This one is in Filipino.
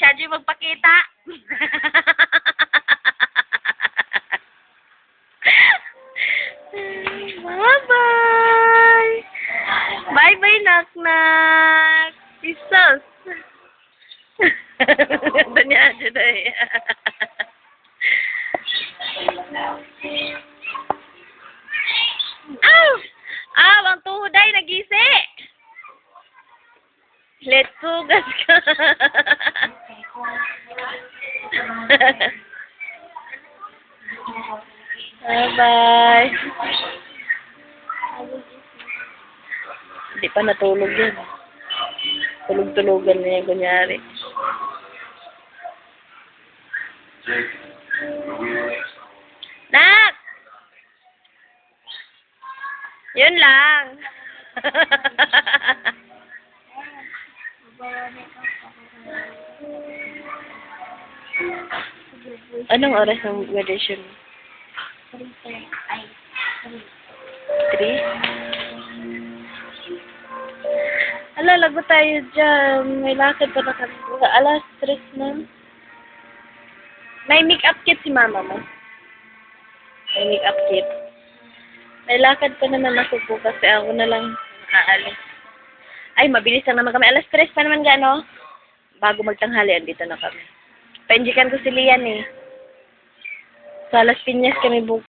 Kadyo magpakita. Bye-bye. Bye-bye, nak-nak. Pisos. Ito niya, Juday. Aw! Aw, ang tuhod ay nagisi. Let's sugas ka. Bye-bye. Hindi pa natulog yan. Tulog-tulogan na yan, kunyari. Nak! Yun lang. Anong oras ng graduation mo? 3? Ala, lago tayo dyan. May lakad pa na kami. Alas 3 na. May make-up kit si mama mo. May make-up kit. May lakad pa naman ako po kasi ako na lang nakaalis. Ay, mabilis lang naman kami. Alas 3 pa naman gano. Bago magtanghali, andito na kami. Painjikan ko si Lian eh. Sa Las Piñas kami bukas.